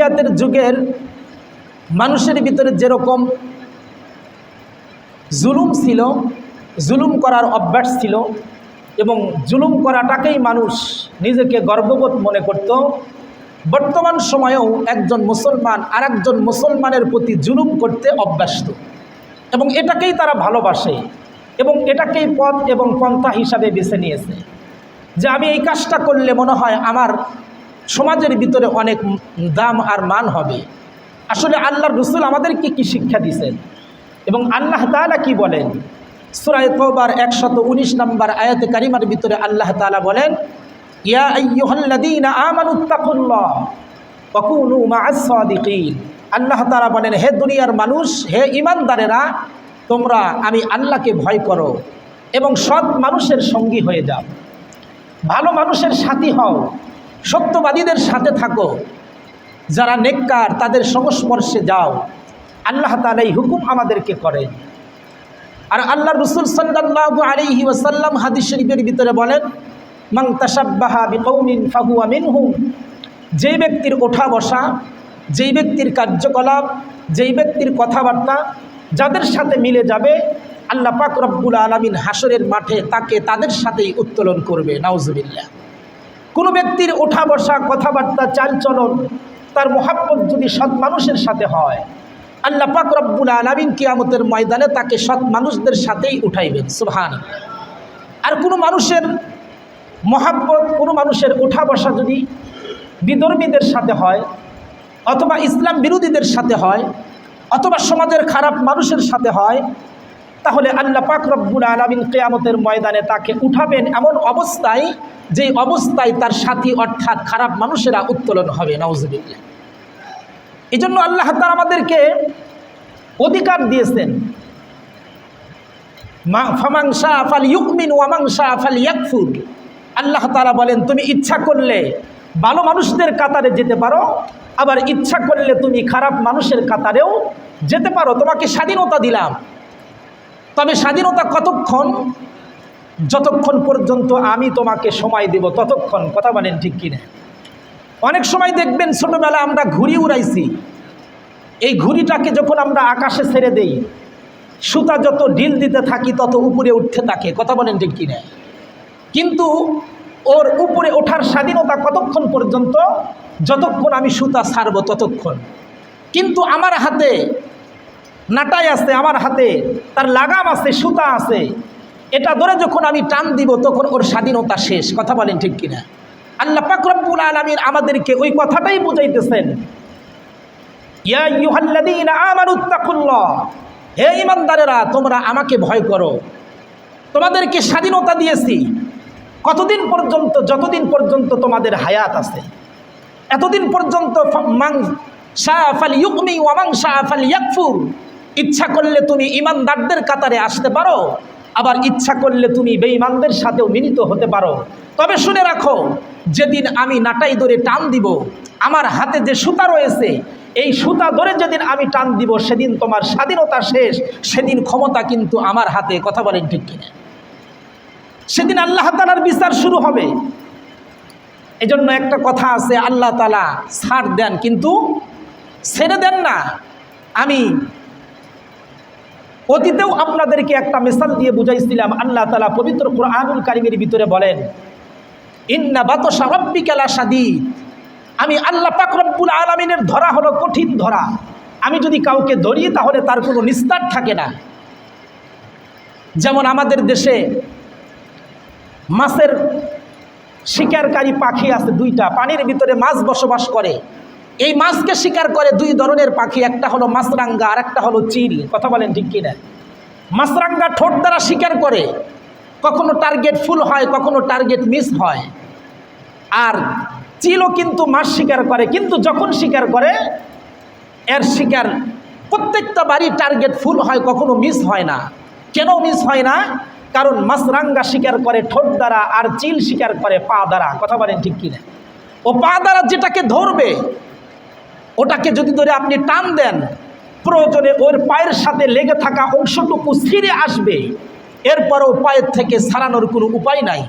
জাহিলিয়াতের যুগের মানুষের ভিতরে যেরকম জুলুম ছিল, জুলুম করার অভ্যাস ছিল এবং জুলুম করাটাকেই মানুষ নিজেকে গর্ববোধ মনে করত, বর্তমান সময়েও একজন মুসলমান আরেকজন মুসলমানের প্রতি জুলুম করতে অভ্যস্ত এবং এটাকেই তারা ভালোবাসে এবং এটাকেই পথ এবং পন্থা হিসাবে বেছে নিয়েছে যে আমি এই কাজটা করলে মনে হয় আমার সমাজের ভিতরে অনেক দাম আর মান হবে। আসলে আল্লাহর রাসূল আমাদেরকে কি শিক্ষা দিয়েছেন এবং আল্লাহ তাআলা কি বলেন? সূরা তাওবার 119 নম্বর আয়াতে কারিমার ভিতরে আল্লাহ তাআলা বলেন, ইয়া আইয়ুহাল্লাযীনা আমানুত্তাকুল্লাহ ওয়া কুনু মা'আস সাদিকিন। আল্লাহ তাআলা বলেন, হে দুনিয়ার মানুষ, হে ঈমানদারেরা, তোমরা আমি আল্লাহকে ভয় করো এবং সৎ মানুষের সঙ্গী হয়ে যাও, ভালো মানুষের সাথী হও, সত্যবাদীদের সাথে থাকো, যারা নেককার তাদের সংস্পর্শে যাও। আল্লাহ তাআলা এই হুকুম আমাদেরকে করেন। আর আল্লাহর রাসূল সাল্লাল্লাহু আলাইহি ওয়াসাল্লাম হাদিস শরীফের ভিতরে বলেন, মান তাশাব্বাহা বিকওমিন ফাহুয়া মিনহুম। যেই ব্যক্তির ওঠা বসা, যেই ব্যক্তির কার্যকলাপ, যেই ব্যক্তির কথাবার্তা যাদের সাথে মিলে যাবে, আল্লাহ পাক রব্বুল আলামিন হাসরের মাঠে তাকে তাদের সাথেই উত্তোলন করবে। নাউজুবিল্লাহ। কোনো ব্যক্তির ওঠা বসা, কথাবার্তা, চালচলন, তার মহাব্বত যদি সৎ মানুষের সাথে হয়, আল্লাহ পাক রব্বুল আলামিন কিয়ামতের ময়দানে তাকে সৎ মানুষদের সাথেই উঠাইবেন। সুবহানাল্লাহ। আর কোনো মানুষের মহাব্বত, কোনো মানুষের ওঠা বসা যদি বিধর্মীদের সাথে হয় অথবা ইসলাম বিরোধীদের সাথে হয় অথবা সমাজের খারাপ মানুষের সাথে হয়, তাহলে আল্লাহ পাক রব্বুল আলামিন কিয়ামতের ময়দানে তাকে উঠাবেন এমন অবস্থায়, যেই অবস্থায় তার সাথী অর্থাৎ খারাপ মানুষেরা উত্তোলন হবে। নাউজুবিল্লাহ। এই জন্য আল্লাহ তাআলা আমাদেরকে অধিকার দিয়েছেন, ফামান শাআ ফালইউমিন ওয়া মান শাআ ফালইয়াকফুর। আল্লাহ তাআলা বলেন, তুমি ইচ্ছা করলে ভালো মানুষদের কাতারে যেতে পারো, আবার ইচ্ছা করলে তুমি খারাপ মানুষের কাতারেও যেতে পারো। তোমাকে স্বাধীনতা দিলাম, তবে স্বাধীনতা কতক্ষণ? যতক্ষণ পর্যন্ত আমি তোমাকে সময় দেব ততক্ষণ। কথা বলেন ঠিক কিনা? অনেক সময় দেখবেন ছোটবেলা আমরা ঘুড়ি উড়াইছি, এই ঘুড়িটাকে যখন আমরা আকাশে ছেড়ে দেই, সুতা যত ঢিল দিতে থাকি তত উপরে উঠতে থাকে। কথা বলেন ঠিক কিনা? কিন্তু ওর উপরে ওঠার স্বাধীনতা কতক্ষণ পর্যন্ত? যতক্ষণ আমি সুতা ছাড়বো ততক্ষণ। কিন্তু আমার হাতে নাটাই আছে, আমার হাতে তার লাগাম আছে, সুতা আছে, এটা ধরে যখন আমি টান দিব তখন ওর স্বাধীনতা শেষ। কথা বলেন ঠিক কিনা? আল্লাহ পাক রব্বুল আলামিন আমাদেরকে ওই কথাটাই বুঝাইতেছেন, ইয়া আইয়ুহাল্লাযীনা আমানুত্তাকুল্লাহ, হে ঈমানদারেরা, তোমরা আমাকে ভয় করো। তোমাদেরকে স্বাধীনতা দিয়েছি কতদিন পর্যন্ত? যতদিন পর্যন্ত তোমাদের হায়াত আছে, এতদিন পর্যন্ত। মান শাআ ফালইউমিন ওয়া মান শাআ ফালইয়াকফুর। ইচ্ছা করলে তুমি ঈমানদারদের কাতারে আসতে পারো, আবার ইচ্ছা করলে তুমি বেঈমানদের সাথেও মিলিত হতে পারো। তবে শুনে রাখো, যেদিন আমি নাটাই ধরে টান দিব, আমার হাতে যে সুতা রয়েছে, এই সুতা ধরে যেদিন আমি টান দিব, সেদিন তোমার স্বাধীনতা শেষ, সেদিন ক্ষমতা কিন্তু আমার হাতে। কথা বলেন ঠিক কিনা? সেদিন আল্লাহ তাআলার বিচার শুরু হবে। এজন্য একটা কথা আছে, আল্লাহ তাআলা ছাড় দেন কিন্তু ছেড়ে দেন না। আমি অতীতেও আপনাদেরকে একটা মিসাল দিয়ে বুঝাইছিলাম। আল্লাহ তাআলা পবিত্র কুরআনুল কারীমের ভিতরে বলেন, ইন্না বাতশা রাব্বিকা লাশাদীদ। আমি আল্লাহ পাক রব্বুল আলামিনের ধরা হলো কঠিন ধরা। আমি যদি কাউকে ধরি তাহলে তার কোনো নিস্তার থাকে না। যেমন আমাদের দেশে মাছের শিকারকারী পাখি আছে দুইটা, পানির ভিতরে মাছ বসবাস করে। এই মাছকে শিকার করে দুই ধরনের পাখি, একটা হলো মাছরাঙ্গা আর একটা হলো চিল। কথা বলেন ঠিক কিনা? মাছরাঙ্গা ঠোঁট দ্বারা শিকার করে, কখনো টার্গেট ফুল হয়, কখনো টার্গেট মিস হয়। আর চিলও কিন্তু মাছ শিকার করে, কিন্তু যখন শিকার করে এর শিকার প্রত্যেকটা বারই টার্গেট ফুল হয়, কখনো মিস হয় না। কেন মিস হয় না? কারণ মাছরাঙ্গা শিকার করে ঠোঁট দ্বারা আর চিল শিকার করে পা দ্বারা। কথা বলেন ঠিক কিনা? ও পা দ্বারা যেটাকে ধরবে, ওটাকে যদি ধরে আপনি টান দেন, প্রয়োজনে ওর পায়ের সাথে লেগে থাকা অংশটুকু ছিঁড়ে আসবে, এরপরও পায়ের থেকে ছাড়ানোর কোনো উপায় নাই।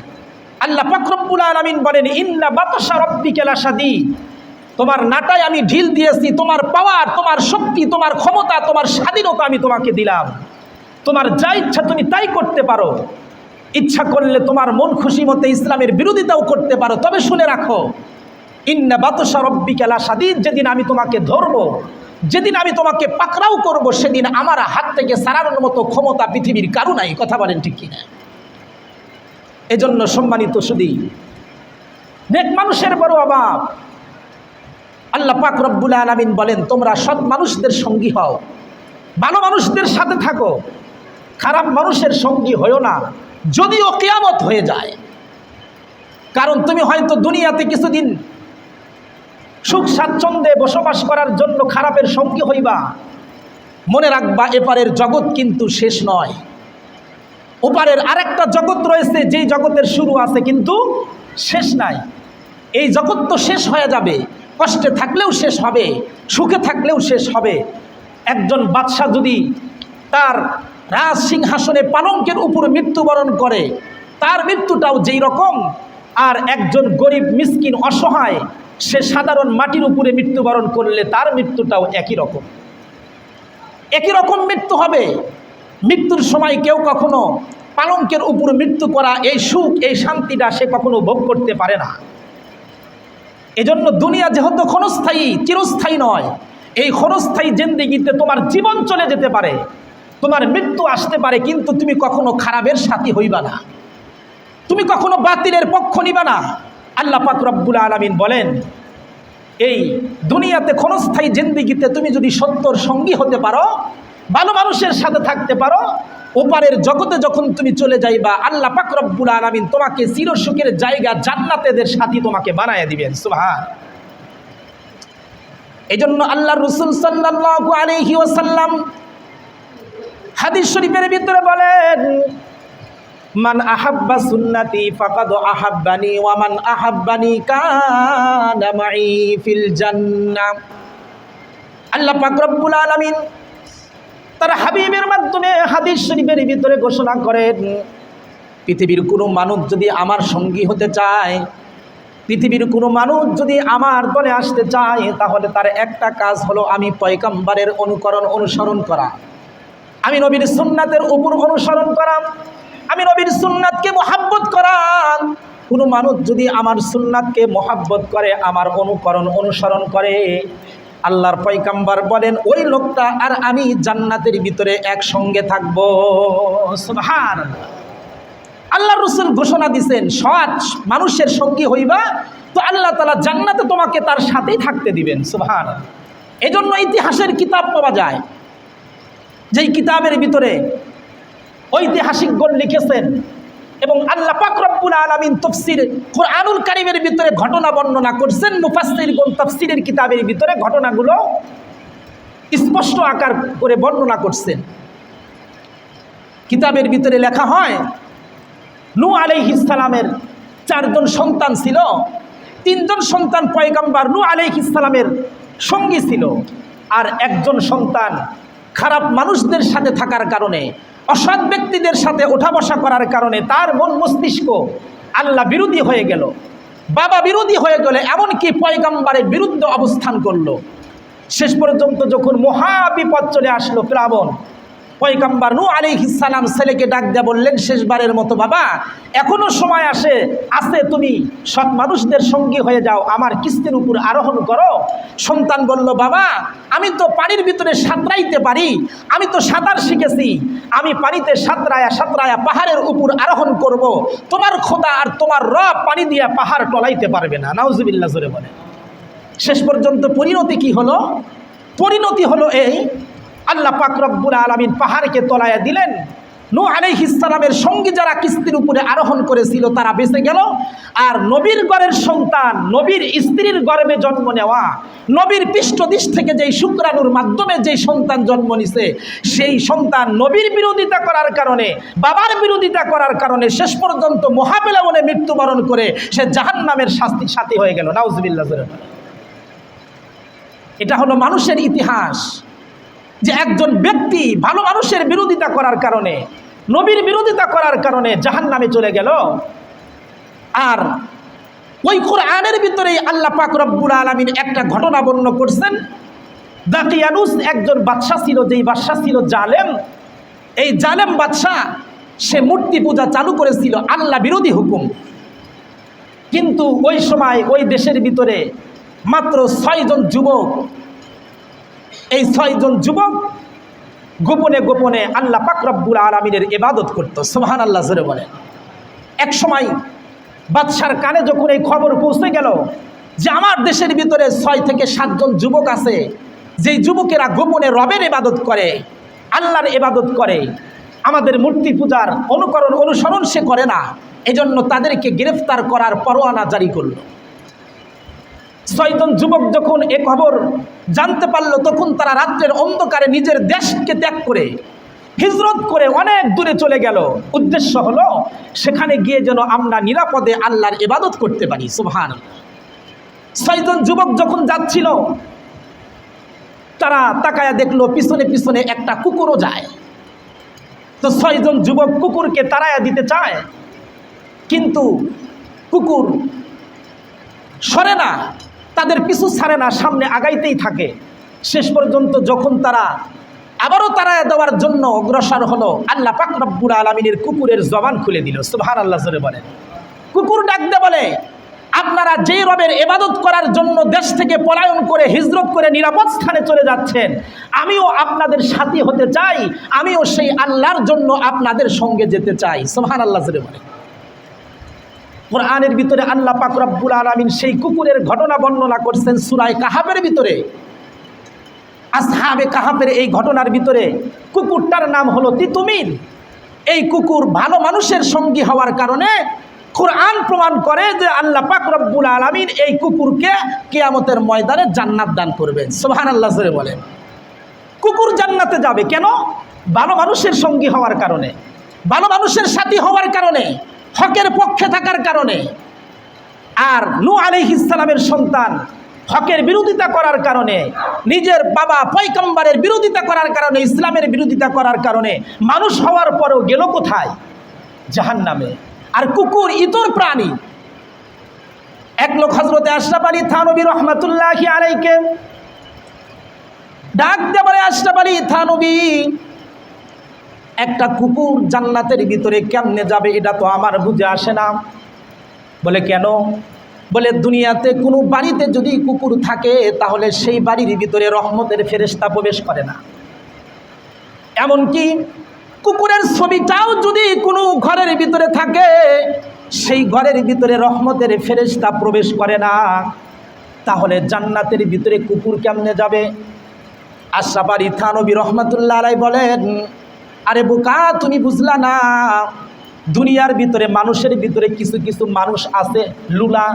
আল্লাহ পাক রব্বুল আলামিন বলেন, ইন্না বাতশা রাব্বিকা লাশাদীদ। তোমার নাটায় আমি ঢিল দিয়েছি, তোমার পাওয়ার, তোমার শক্তি, তোমার ক্ষমতা, তোমার স্বাধীনতা আমি তোমাকে দিলাম। তোমার যা ইচ্ছা তুমি তাই করতে পারো। ইচ্ছা করলে তোমার মন খুশি মতে ইসলামের বিরোধিতাও করতে পারো। তবে শুনে রাখো, ইন্না বাতশা রাব্বিকা লাশাদীদ, যেদিন আমি তোমাকে ধরবো, যেদিন আমি তোমাকে পাকড়াও করব, সেদিন আমার হাত থেকে সারানোর মতো ক্ষমতা পৃথিবীর কারো নাই। কথা বলেন ঠিক কিনা? এজন্য সম্মানিত সুধী, নেক মানুষের বড় অভাব। আল্লাহ পাক রব্বুল আলামিন বলেন, তোমরা সৎ মানুষদের সঙ্গী হও, ভালো মানুষদের সাথে থাকো, খারাপ মানুষের সঙ্গী হয়ো না, যদিও কিয়ামত হয়ে যায়। কারণ তুমি হয়তো দুনিয়াতে কিছুদিন সুখ স্বাচ্ছন্দ্যে বসবাস করার জন্য খারাপের সঙ্গী হইবা। মনে রাখবা, এপারের জগৎ কিন্তু শেষ নয়। ওপারের আরেকটা জগৎ রয়েছে, যেই জগতের শুরু আছে কিন্তু শেষ নাই। এই জগৎ তো শেষ হয়ে যাবে, কষ্টে থাকলেও শেষ হবে, সুখে থাকলেও শেষ হবে। একজন বাদশাহ যদি তার রাজ সিংহাসনে পালঙ্কের উপরে মৃত্যুবরণ করে, তার মৃত্যুটাও যেই রকম। আর একজন গরিব মিসকিন অসহায় সে সাধারণ মাটির উপরে মৃত্যুবরণ করলে তার মৃত্যুটাও একই রকম, একই রকম মৃত্যু হবে। মৃত্যুর সময় কেউ কখনো পালঙ্কের উপরে মৃত্যু করা, এই সুখ, এই শান্তিটা সে কখনো ভোগ করতে পারে না। এজন্য দুনিয়া যেহেতু ক্ষণস্থায়ী, চিরস্থায়ী নয়। এই ক্ষণস্থায়ী জিন্দেগিতে তোমার জীবন চলে যেতে পারে, তোমার মৃত্যু আসতে পারে, কিন্তু তুমি কখনো খারাপের সাথী হইবা না, তুমি কখনো বাতিলের পক্ষ নিবা না। আল্লাহ পাক রব্বুল আলামিন বলেন, এই দুনিয়াতে ক্ষণস্থায়ী জিন্দেগিতে তুমি যদি সত্যর সঙ্গী হতে পারো, ভালো মানুষের সাথে থাকতে পারো, ওপারের জগতে যখন তুমি চলে যাইবা, আল্লাহ পাক রব্বুল আলামিন তোমাকে চিরসুখের জায়গা জান্নাতেদের সাথী তোমাকে বানায় দিবেন। সুবহান। এই জন্য আল্লাহর রাসূল সাল্লাল্লাহু আলাইহি ওয়াসাল্লাম হাদিস শরীফের ভিতরে বলেন, মান আহাব্বা সুন্নতি ফাকাদ আহাব্বানি ওয়া মান আহাব্বানি কানা মাই ফিল জান্নাহ। আল্লাহ পাক রব্বুল আলামিন তার হাবিবের মাধ্যমে হাদিস শরীফের ভিতরে ঘোষণা করেন, পৃথিবীর কোনো মানুষ যদি আমার সঙ্গী হতে চায়, পৃথিবীর কোনো মানুষ যদি আমার দলে আসতে চায়, তাহলে তার একটা কাজ হলো আমি পয়গম্বরের অনুসরণ করা, আমি নবীর সুন্নাতের উপর অনুসরণ করা, আমি নবীর সুন্নাতকে মহাব্বত করা। কোনো মানুষ যদি আমার সুন্নাতকে মহাব্বত করে, আমার অনুসরণ করে, আল্লাহর পয়গম্বর বলেন ওই লোকটা আর আমি জান্নাতের ভিতরে একসঙ্গে থাকবো। সুবহানাল্লাহ। আল্লাহর রাসূল ঘোষণা দিয়েছেন, সৎ মানুষের সঙ্গী হইবা তো আল্লাহ তাআলা জান্নাতে তোমাকে তার সাথেই থাকতে দিবেন। সুবহানাল্লাহ। এজন্য ইতিহাসের কিতাব পাওয়া যায়, যেই কিতাবের ভিতরে ঐতিহাসিকগণ লিখেছেন এবং আল্লাহ পাক রব্বুল আলামিন তাফসীর কুরআনুল কারীমের ভিতরে ঘটনা বর্ণনা করছেন। মুফাসসিরগণ তাফসীরের কিতাবের ভিতরে ঘটনাগুলো স্পষ্ট আকার করে বর্ণনা করছেন। কিতাবের ভিতরে লেখা হয়, নূহ আলাইহিস সালামের 4 জন সন্তান ছিল, 3 জন সন্তান পয়গম্বর নূহ আলাইহিস সালামের সঙ্গী ছিল, আর একজন সন্তান খারাপ মানুষদের সাথে থাকার কারণে, অসৎ ব্যক্তিদের সাথে ওঠা বসা করার কারণে তার মন মস্তিষ্ক আল্লাহ বিরোধী হয়ে গেল, বাবা বিরোধী হয়ে গেল, এমনকি পয়গম্বরের বিরুদ্ধে অবস্থান করলো। শেষ পর্যন্ত যখন মহাবিপদ চলে আসলো, প্লাবন, পয়গম্বর নূহ আলাইহিস সালাম ছেলেকে ডাক দিয়ে বললেন, শেষবারের মতো বাবা, এখনো সময় আছে, তুমি সৎ মানুষদের সঙ্গী হয়ে যাও, আমার কিস্তির উপর আরোহণ করো। সন্তান বলল, বাবা আমি তো পানির ভিতরে সাঁতরাইতে পারি, আমি তো সাঁতার শিখেছি, আমি পানিতে সাঁতরায়া পাহাড়ের উপর আরোহণ করব, তোমার খোদা আর তোমার রব পানি দিয়ে পাহাড় টলাইতে পারবে না। নাউজুবিল্লাহ জোরে বলে। শেষ পর্যন্ত পরিণতি কি হলো? পরিণতি হলো এই, আল্লাহ পাক রব্বুল আলামিন পাহাড়কে তলায়া দিলেন। নূহ আলাইহিস সালামের সঙ্গী যারা কিস্তির উপরে আরোহণ করেছিল তারা বেঁচে গেল, আর নবীর ঘরের সন্তান, নবীর স্ত্রীর গর্ভে জন্ম নেওয়া, নবীর পৃষ্ঠদেশ থেকে যেই শুক্রাণুর মাধ্যমে যেই সন্তান জন্ম নিছে, সেই সন্তান নবীর বিরোধিতা করার কারণে, বাবার বিরোধিতা করার কারণে শেষ পর্যন্ত মহাবেলাবনে মৃত্যুবরণ করে সে জাহান্নামের সাথী হয়ে গেল। নাউজুবিল্লাহ। এটা হলো মানুষের ইতিহাস, যে একজন ব্যক্তি ভালো মানুষের বিরোধিতা করার কারণে, নবীর বিরোধিতা করার কারণে জাহান্নামে চলে গেল। আর ওই কোরআনের ভিতরেই আল্লাহ পাক রব্বুল আলামিন একটা ঘটনা বর্ণনা করছেন। দাকিয়ানুস একজন বাদশা ছিল, যেই বাদশা ছিল জালেম। এই জালেম বাদশা সে মূর্তি পূজা চালু করেছিল, আল্লাহ বিরোধী হুকুম। কিন্তু ওই সময় ওই দেশের ভিতরে মাত্র 6 জন যুবক, এই 6 জন যুবক গোপনে গোপনে আল্লাহ পাক রব্বুল আলামিনের ইবাদত করত। সুবহানাল্লাহ জোরে বলে। এক সময় বাদশার কানে যখন এই খবর পৌঁছে গেল যে আমার দেশের ভিতরে 6 থেকে 7 জন যুবক আছে, যেই যুবকেরা গোপনে রবের ইবাদত করে, আল্লাহর ইবাদত করে, আমাদের মূর্তি পূজার অনুসরণ সে করে না, এজন্য তাদেরকে গ্রেফতার করার পরোয়ানা জারি করল। 6 জন যুবক যখন এ খবর জানতে পারল, তখন তারা রাত্রের অন্ধকারে নিজের দেশকে ত্যাগ করে হিজরত করে অনেক দূরে চলে গেল। উদ্দেশ্য হলো সেখানে গিয়ে যেন আমরা নিরাপদে আল্লাহর ইবাদত করতে পারি। সুবহানাল্লাহ। 6 জন যুবক যখন যাচ্ছিল, তারা তাকায়া দেখলো পিছনে পিছনে একটা কুকুরও যায়। তো 6 জন যুবক কুকুরকে তাড়ায়া দিতে চায়, কিন্তু কুকুর সরে না, তাদের পিছু ছাড়ে না, সামনে আগাইতেই থাকে। শেষ পর্যন্ত যখন তারা আবারও তাড়ায়া দেওয়ার জন্য অগ্রসর হলো, আল্লাহ পাক রব্বুল আলামিনের কুকুরের জবান খুলে দিল। সুবহানাল্লাহ জোরে বলেন। কুকুর ডাকতে বলে, আপনারা যে রবের ইবাদত করার জন্য দেশ থেকে পলায়ন করে হিজরত করে নিরাপদ স্থানে চলে যাচ্ছেন, আমিও আপনাদের সাথী হতে চাই, আমিও সেই আল্লাহর জন্য আপনাদের সঙ্গে যেতে চাই। সুবহানাল্লাহ জোরে বলেন। কোরআনের ভিতরে আল্লাহ পাক রব্বুল আলামিন সেই কুকুরের ঘটনা বর্ণনা করছেন সূরা কাহাফের ভিতরে। আসহাবে কাহাফের এই ঘটনার ভিতরে কুকুরটার নাম হলো তিতুমির। এই কুকুর ভালো মানুষের সঙ্গী হওয়ার কারণে কোরআন প্রমাণ করে যে আল্লাহ পাক রব্বুল আলামিন এই কুকুরকে কিয়ামতের ময়দানে জান্নাত দান করবেন। সুবহানাল্লাহ জোরে বলেন। কুকুর জান্নাতে যাবে কেন? ভালো মানুষের সঙ্গী হওয়ার কারণে, ভালো মানুষের সাথী হওয়ার কারণে, হকের পক্ষে থাকার কারণে। আর নূহ আলাইহিস সালামের সন্তান হকের বিরোধিতা করার কারণে, নিজের বাবা পয়গম্বরের বিরোধিতা করার কারণে, ইসলামের বিরোধিতা করার কারণে মানুষ হওয়ার পরেও গেল কোথায়? জাহান্নামে। আর কুকুর ইতর প্রাণী। এক লোক হযরতে আশরাফ আলী থানবী রহমাতুল্লাহি আলাইহিকে ডাক দিয়ে বলে, আশরাফ আলী থানবী, একটা কুকুর জান্নাতের ভিতরে কেমনে যাবে এটা তো আমার বুঝে আসে না। বলে কেন? বলে দুনিয়াতে কোনো বাড়িতে যদি কুকুর থাকে তাহলে সেই বাড়ির ভিতরে রহমতের ফেরেশতা প্রবেশ করে না। এমনকি কুকুরের ছবিটাও যদি কোনো ঘরের ভিতরে থাকে, সেই ঘরের ভিতরে রহমতের ফেরেশতা প্রবেশ করে না। তাহলে জান্নাতের ভিতরে কুকুর কেমনে যাবে? আশরাফ আলী থানবী রহমাতুল্লাহ আলাইহি বলেন, আরে বোকা, তুমি বুঝলা না, দুনিয়ার ভিতরে মানুষের ভিতরে কিছু কিছু মানুষ আছে লুলা,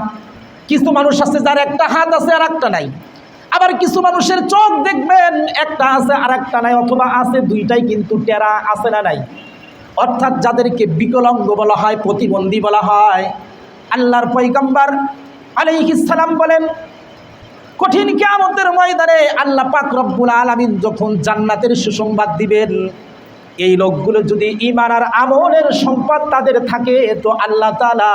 কিছু মানুষ আছে যার একটা হাত আছে আর একটা নাই। আবার কিছু মানুষের চোখ দেখবেন একটা আছে আর একটা নাই, অথবা আছে দুইটাই কিন্তু টেরা, আছে না নাই। অর্থাৎ যাদেরকে বিকলাঙ্গ বলা হয়, প্রতিবন্ধী বলা হয়। আল্লাহর পয়গম্বর আলাইহিস সালাম বলেন, কঠিন কিয়ামতের ময়দানে আল্লাহ পাক রব্বুল আলামিন যখন জান্নাতের সুসংবাদ দিবেন, এই লোকগুলো যদি ঈমান আর আমলের সম্পদ তাদের থাকে, তো আল্লাহ তাআলা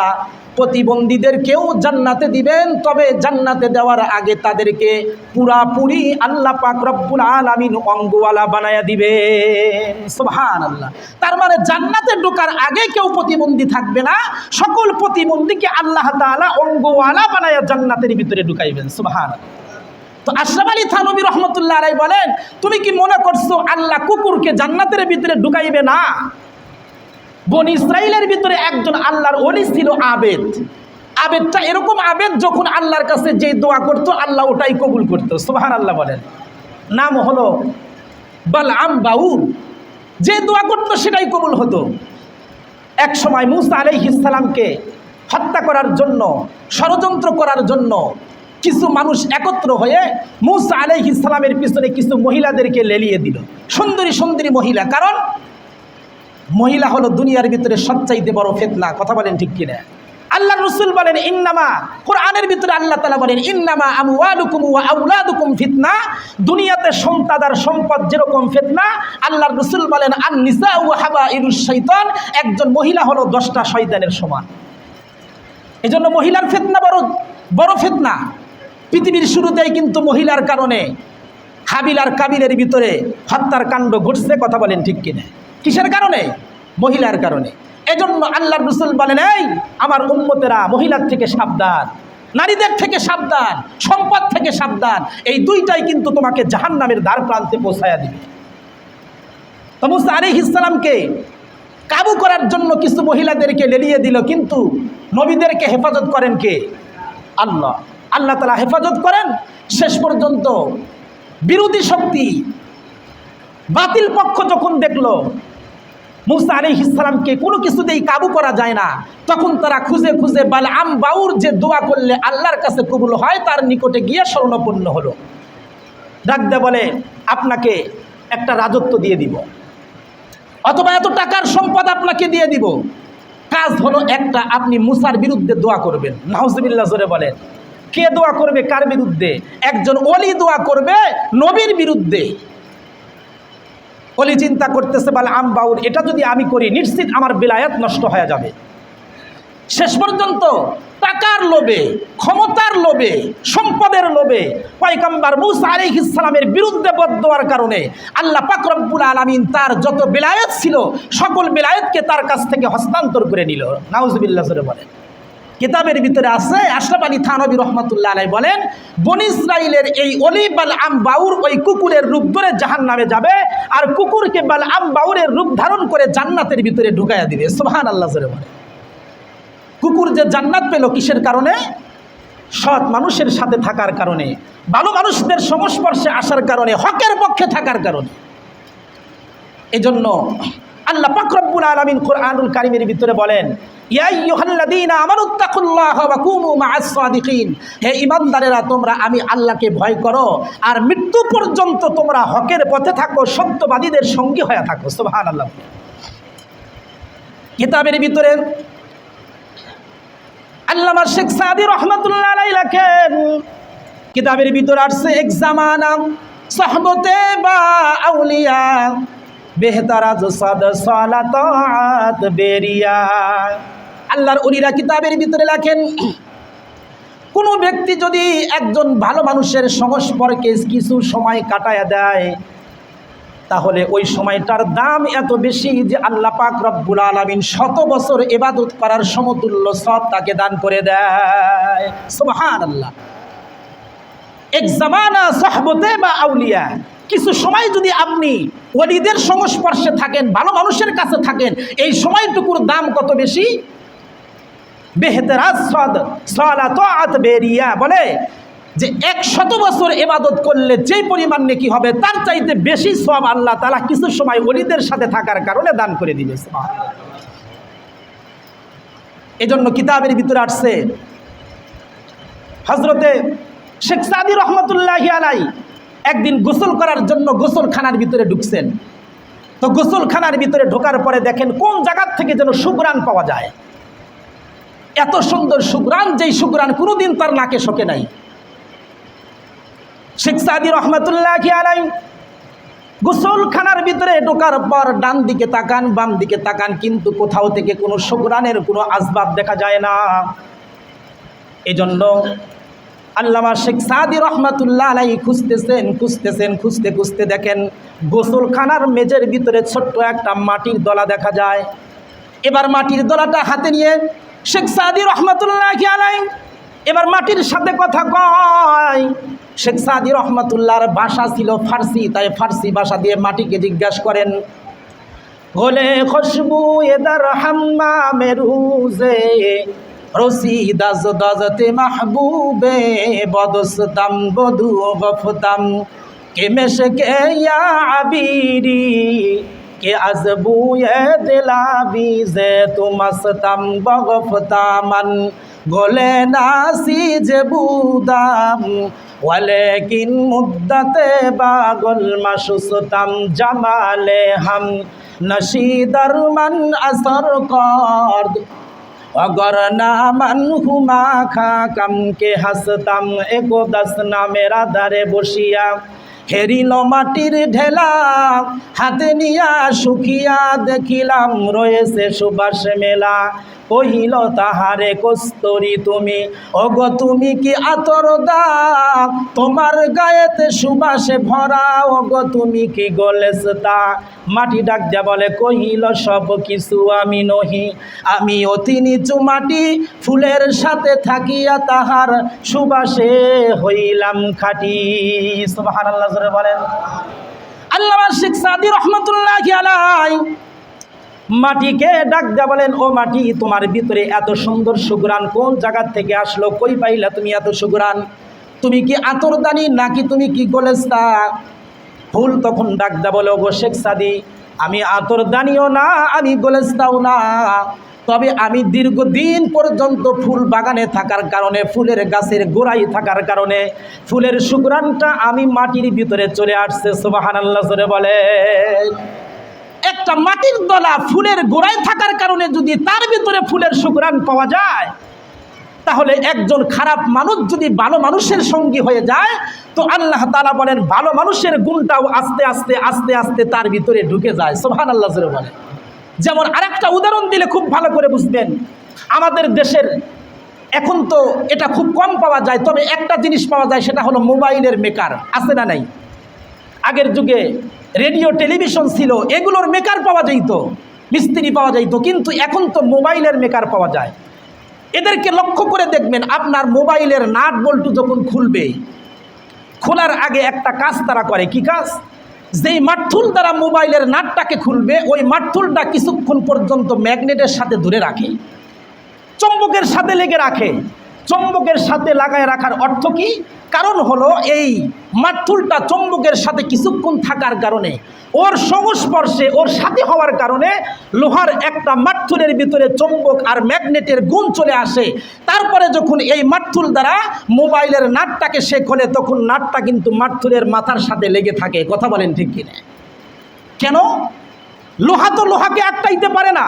প্রতিবন্ধীদেরকেও জান্নাতে দিবেন। তবে জান্নাতে দেওয়ার আগে তাদেরকে পুরাপুরি আল্লাহ পাক রব্বুল আলামিন অঙ্গওয়ালা বানায়া দিবেন। সুবহানাল্লাহ। তার মানে জান্নাতে ঢোকার আগে কেউ প্রতিবন্ধী থাকবে না, সকল প্রতিবন্ধীকে আল্লাহ তাআলা অঙ্গওয়ালা বানায়া জান্নাতের ভিতরে ঢুকাইবেন। সুবহানাল্লাহ। তো আশরাফ আলী থানবী রহমতুল্লাহ আলাইহি বলেন, তুমি কি মনে করছো আল্লাহ কুকুরকে জান্নাতের ভিতরে ঢুকাইবে না? বনি ইসরাইলের ভিতরে একজন আল্লাহর ওলি ছিল আবেদ। আবেদটা এরকম আবেদ, যখন আল্লাহর কাছে যে দোয়া করতো আল্লাহ ওটাই কবুল করতো। সুবহানাল্লাহ বলেন। নাম হলো বালআম বাউর। যে দোয়া করতো সেটাই কবুল হতো। এক সময় মূসা আলাইহিস সালামকে হত্যা করার জন্য, ষড়যন্ত্র করার জন্য কিছু মানুষ একত্র হয়ে মূসা আলাইহিস সালামের পিছনে কিছু মহিলাদেরকে লেলিয়ে দিল। সুন্দরী সুন্দরী মহিলা, কারণ মহিলা হলো দুনিয়ার ভিতরে সবচাইতে বড় ফিতনা। কথা বলেন ঠিক কিনা? আল্লাহ রাসূল বলেন, ইন্নামা, কোরআনের ভিতরে আল্লাহ তাআলা বলেন, ইন্নামা আমওয়ালুকুম ওয়া আওলাদুকুম ফিতনা। দুনিয়াতে সন্তান আর সম্পদ যেরকম ফিতনা, আল্লাহর রাসূল বলেন, আন নিসাউ হাবাইলুশ শাইতান। একজন মহিলা হলো 10টা শয়তানের সমান। এজন্য মহিলার ফিতনা বড় বড় ফিতনা। পৃথিবীর শুরুতেই কিন্তু মহিলার কারণে হাবিল আর কাবিলের ভিতরে হত্যার কাণ্ড ঘটছে, কথা বলেন ঠিক কিনা? কিসের কারণে? মহিলার কারণে। এজন্য আল্লাহর রাসূল বলেন, এই আমার উম্মতেরা মহিলার থেকে সাবধান, নারীদের থেকে সাবধান, সম্পদ থেকে সাবধান। এই দুইটাই কিন্তু তোমাকে জাহান্নামের দ্বার প্রান্তে পৌঁছায়া দিবে। তো মুসা আলাইহিস সালামকে কাবু করার জন্য কিছু মহিলাদেরকে লেলিয়ে দিল, কিন্তু নবীদেরকে হেফাজত করেন কে? আল্লাহ। আল্লাহ তাআলা হেফাজত করেন। শেষ পর্যন্ত বিরোধী শক্তি, বাতিল পক্ষ যখন দেখলো মুসা আলাইহিস সালামকে কোনো কিছুতেই কাবু করা যায় না, তখন তারা খুঁজে খুঁজে বালআম বাউর যে দোয়া করলে আল্লাহর কাছে কবুল হয় তার নিকটে গিয়ে শরণাপন্ন হলো। ডাক দিয়ে বলে, আপনাকে একটা রাজত্ব দিয়ে দিব, অথবা এত টাকার সম্পদ আপনাকে দিয়ে দিব। কাজ হলো একটা, আপনি মুসার বিরুদ্ধে দোয়া করবেন। নাউজুবিল্লাহ, জোরে বলেন। কে দোয়া করবে? কার বিরুদ্ধে? একজন ওলি দোয়া করবে নবীর বিরুদ্ধে। ওলি চিন্তা করতেছে, বালআম বাউর এটা যদি আমি করি নিশ্চিত আমার বিলায়াত নষ্ট হয়ে যাবে। শেষ পর্যন্ত টাকার লোভে, ক্ষমতার লোভে, সম্পদের লোভে পয়গম্বর মুসা আলাইহিস সালামের বিরুদ্ধে বদদোয়ার কারণে আল্লাহ পাক রব্বুল আলামিন তার যত বিলায়াত ছিল সকল বিলায়াতকে তার কাছ থেকে হস্তান্তর করে নিল। নাউজুবিল্লাহ, জোরে বলেন। কিতাবের ভিতরে আছে, আশরাফ আলী থানভী রহমাতুল্লাহ আলাইহি বলেন, বনী ইসরাইলের এই ওলি বালআম বাউর ওই কুকুরের রূপ ধরে জাহান্নামে যাবে, আর কুকুরকে বালআম বাউরের রূপ ধারণ করে জান্নাতের ভিতরে ঢুকাইয়া দিবে। সুবহানাল্লাহ, জোরে বলেন। কুকুর যে জান্নাত পেল কিসের কারণে? সৎ মানুষের সাথে থাকার কারণে, ভালো মানুষদের সংস্পর্শে আসার কারণে, হকের পক্ষে থাকার কারণে। এজন্য আল্লাহ পাক রব্বুল আলামিন কোরআনুল কারীমের ভিতরে বলেন, ইয়া আইয়ুহাল্লাযীনা আমানুত্তাকুল্লাহা ওয়া কুনু মা'আস সাদিকিন, হে ঈমানদারেরা তোমরা আমি আল্লাহকে ভয় করো আর মৃত্যু পর্যন্ত তোমরা হকের পথে থাকো, সত্যবাদীদের সঙ্গী হয়ে থাকো। সুবহানাল্লাহ। কিতাবের ভিতরে আল্লামা শেখ সাদি রহমাতুল্লাহ আলাইহি লেখেন, কিতাবের ভিতরে আসছে, এক জামানা সহবতে বা আউলিয়া বেহতারাজ সাদ সালাতাত বেরিয়া। আল্লাহর ওলিরা কিতাবের ভিতরে লেখেন, কোনো ব্যক্তি যদি একজন ভালো মানুষের সংস্পর্শে কিছু সময় কাটায়া দেয় তাহলে ওই সময়টার দাম এত বেশি যে আল্লাহ পাক রব্বুল আলামিন 100 বছর ইবাদত করার সমতুল্য সব তাকে দান করে দেয়। সুবহানাল্লাহ। এক জামানা সহবতে বা আউলিয়া, কিছু সময় যদি আপনি ওলিদের সংস্পর্শে থাকেন, ভালো মানুষের কাছে থাকেন, এই সময়টুকুর দাম কত বেশি? বেহতেরাজ সালাতাত বেরিয়া বলে যে 100 বছর ইবাদত করলে যেই পরিমাণ নেকি হবে তার চাইতে বেশি সওয়াব আল্লাহ তাআলা কিছু সময় ওলিদের সাথে থাকার কারণে দান করে দিবে। এজন্য কিতাবের ভিতরে আসছে, হযরতে শেখ সাদি রহমাতুল্লাহি আলাইহি একদিন গোসল করার জন্য গোসলখানার ভিতরে ঢুকছেন। তো গোসলখানার ভিতরে ঢোকার পরে দেখেন কোন জায়গার থেকে যেন সুঘ্রাণ পাওয়া যায়। এত সুন্দর সুঘ্রাণ, যেই সুঘ্রাণ কোনোদিন তার নাকে শোকে নাই। শেখ সাদি রহমাতুল্লাহি আলাইহি গোসলখানার ভিতরে ঢোকার পর ডান দিকে তাকান, বাম দিকে তাকান, কিন্তু কোথাও থেকে কোনো সুঘ্রাণের কোনো আসবাব দেখা যায় না। এজন্য আল্লামা শেখ সাদি রহমাতুল্লাহ আলাইহি খুঁজতে খুঁজতে দেখেন গোসলখানার মেঝের ভিতরে ছোট্ট একটা মাটির দলা দেখা যায়। এবার মাটির দলাটা হাতে নিয়ে শেখ সাদি রহমাতুল্লাহি আলাইহি এবার মাটির সাথে কথা কয়। শেখ সাদি রহমাতুল্লাহর ভাষা ছিল ফার্সি, তাই ফার্সি ভাষা দিয়ে মাটিকে জিজ্ঞাসা করেন, গোলে খুশবু এদার হাম্মা মেরুজে রসিদাজ দাজতে মাহবুবে বদস্তাম বদু গফতাম কে মেশকে ইয়া আবিরি কে আজবু এ দিলাবি জে তুমস্তাম বগফতামান গোলে নাসি যে বুদাম ওয়ালেকিন মুদ্দাতে বাগল মাসুসতাম জামালে হাম নশীদার মান আসর কর্দ अगर नामन हुमा खा कम के हसतम एको दस ना मेरा दारे बसिया हेरिल माटिर ढेला हाथे निया सुखिया देखिलाम रयेছে সুবাস মেলা কহিল তাহারে কস্তরি তুমি, ওগো তুমি কি আতর দাও তোমার গায়েতে সুবাসে ভরা, ওগো তুমি কি গোলেস্তা। মাটি ডাক দিয়া বলে কহিল সব কিছু আমি নহি, আমি অতি নিচু মাটি, ফুলের সাথে থাকিয়া তাহার সুবাসে হইলাম খাঁটি। সুবহানাল্লাহ জোরে বলেন। আল্লামা শেখ সাদী রহমাতুল্লাহি আলাইহি মাটিকে ডাক দেয়া বলেন, ও মাটি তোমার ভিতরে এত সুন্দর সুঘ্রাণ কোন জায়গা থেকে আসলো, কই পাইলা তুমি এত সুঘ্রাণ? তুমি কি আতরদানি নাকি তুমি কি গোলেস্তা? ফুল তখন ডাক দেয়া বলে, ওগো শেখ সাদী আমি আতরদানিও না আমি গোলেস্তাও না, তবে আমি দীর্ঘদিন পর্যন্ত ফুল বাগানে থাকার কারণে, ফুলের গাছের গোড়ায় থাকার কারণে ফুলের সুঘ্রাণটা আমি মাটির ভিতরে চলে আসছে। সুবহানাল্লাহ জোরে বলে। একটা মাটির দলা ফুলের গোড়ায় থাকার কারণে যদি তার ভিতরে ফুলের সুঘ্রাণ পাওয়া যায়, তাহলে একজন খারাপ মানুষ যদি ভালো মানুষের সঙ্গী হয়ে যায়, তো আল্লাহ তাআলা বলেন ভালো মানুষের গুণটাও আস্তে আস্তে আস্তে আস্তে তার ভিতরে ঢুকে যায়। সুবহানাল্লাহ জোরে বলে। যেমন আরেকটা উদাহরণ দিলে খুব ভালো করে বুঝবেন, আমাদের দেশের এখন তো এটা খুব কম পাওয়া যায়, তবে একটা জিনিস পাওয়া যায়, সেটা হলো মোবাইলের মেকার। আছে না নাই? আগের যুগে রেডিও টেলিভিশন ছিল, এগুলোর মেকার পাওয়া যাইত, মিস্ত্রি পাওয়া যাইত, কিন্তু এখন তো মোবাইলের মেকার পাওয়া যায়। এদেরকে লক্ষ্য করে দেখবেন, আপনার মোবাইলের নাট বল্টু যখন খুলবে, খোলার আগে একটা কাজ তারা করে। কি কাজ? যেই মাঠথুল দ্বারা মোবাইলের নাটটাকে খুলবে, ওই মাঠথুলটা কিছুক্ষণ পর্যন্ত ম্যাগনেটের সাথে ধরে রাখে, চুম্বকের সাথে লেগে রাখে। চুম্বকের সাথে লাগায় রাখার অর্থ কি? কারণ হলো এই মাঠথুলটা চুম্বকের সাথে কিছুক্ষণ থাকার কারণে, ওর সংস্পর্শে ওর সাথে হওয়ার কারণে লোহার একটা মাঠথুলের ভিতরে চুম্বক আর ম্যাগনেটের গুণ চলে আসে। তারপরে যখন এই মাঠথুল দ্বারা মোবাইলের নাটটাকে সে খোলে, তখন নাটটা কিন্তু মাঠথুলের মাথার সাথে লেগে থাকে। কথা বলেন ঠিক কিনা? কেন? লোহা তো লোহাকে আটকাইতে পারে না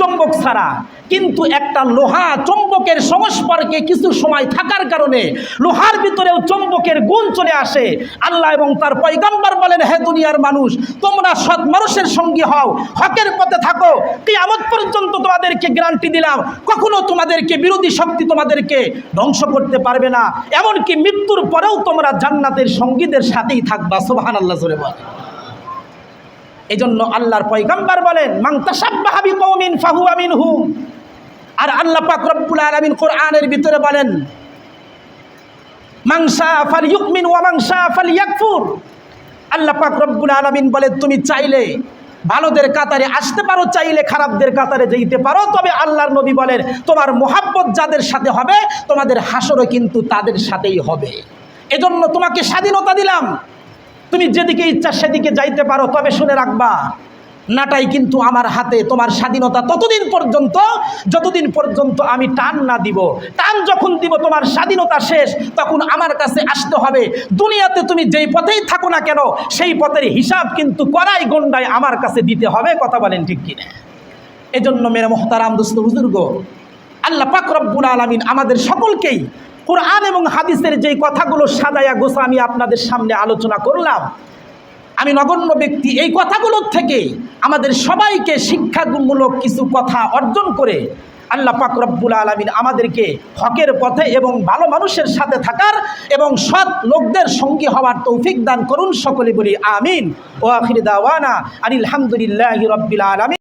চুম্বক ছাড়া, কিন্তু একটা লোহা চুম্বকের সংস্পর্শে কিছু সময় থাকার কারণে লোহার ভিতরেও চুম্বকের গুণ চলে আসে। আল্লাহ এবং তার পয়গম্বর বলেন, হে দুনিয়ার মানুষ, তোমরা সৎ মানুষের সঙ্গী হও, হকের পথে থাকো, কিয়ামত পর্যন্ত তোমাদেরকে গ্যারান্টি দিলাম, কখনো তোমাদেরকে বিরোধী শক্তি তোমাদেরকে ধ্বংস করতে পারবে না, এমনকি মৃত্যুর পরেও তোমরা জান্নাতের সঙ্গীদের সাথেই থাকবা। সুবহানাল্লাহ জোরে বলে। এই জন্য আল্লাহর পয়গম্বর বলেন, মান তাশাব্বাহা বিকওমিন ফাহুয়া মিনহুম। আর আল্লাহ পাক রব্বুল আলামিন কোরআনের ভিতরে বলেন, মান শাআ ফালইউমিন ওয়া মান শাআ ফালইয়াকফুর। আল্লাহ পাক রব্বুল আলামিন বলে, তুমি চাইলে ভালোদের কাতারে আসতে পারো, চাইলে খারাপদের কাতারে যেতে পারো, তবে আল্লাহর নবী বলেন তোমার মোহাব্বত যাদের সাথে হবে, তোমাদের হাসরও কিন্তু তাদের সাথেই হবে। এজন্য তোমাকে স্বাধীনতা দিলাম, তুমি যেদিকে ইচ্ছা সেদিকে যাইতে পারো, তবে শুনে রাখবা নাটাই কিন্তু আমার হাতে। তোমার স্বাধীনতা ততদিন পর্যন্ত যতদিন পর্যন্ত আমি টান না দিব। টান যখন দিব তোমার স্বাধীনতা শেষ, তখন আমার কাছে আসতে হবে। দুনিয়াতে তুমি যেই পথেই থাকো না কেন, সেই পথের হিসাব কিন্তু কড়াই গন্ডায় আমার কাছে দিতে হবে। কথা বলেন ঠিক কিনা? এজন্য মেরে মোহতারাম দোস্ত বুজুর্গ, আল্লাহ পাক রব্বুল আলামিন আমাদের সকলকেই কোরআন এবং হাদিসের যেই কথাগুলো সাজায়া গোছা আমি আপনাদের সামনে আলোচনা করলাম, আমি নগণ্য ব্যক্তি, এই কথাগুলোর থেকে আমাদের সবাইকে শিক্ষামূলক কিছু কথা অর্জন করে আল্লাহ পাক রব্বুল আলামিন আমাদেরকে হকের পথে এবং ভালো মানুষের সাথে থাকার এবং সৎ লোকদের সঙ্গী হওয়ার তৌফিক দান করুন। সকলে বলি আমিন। ওয়া আখির দাওয়ানা আনিল হামদুলিল্লাহি রাব্বিল আলামিন।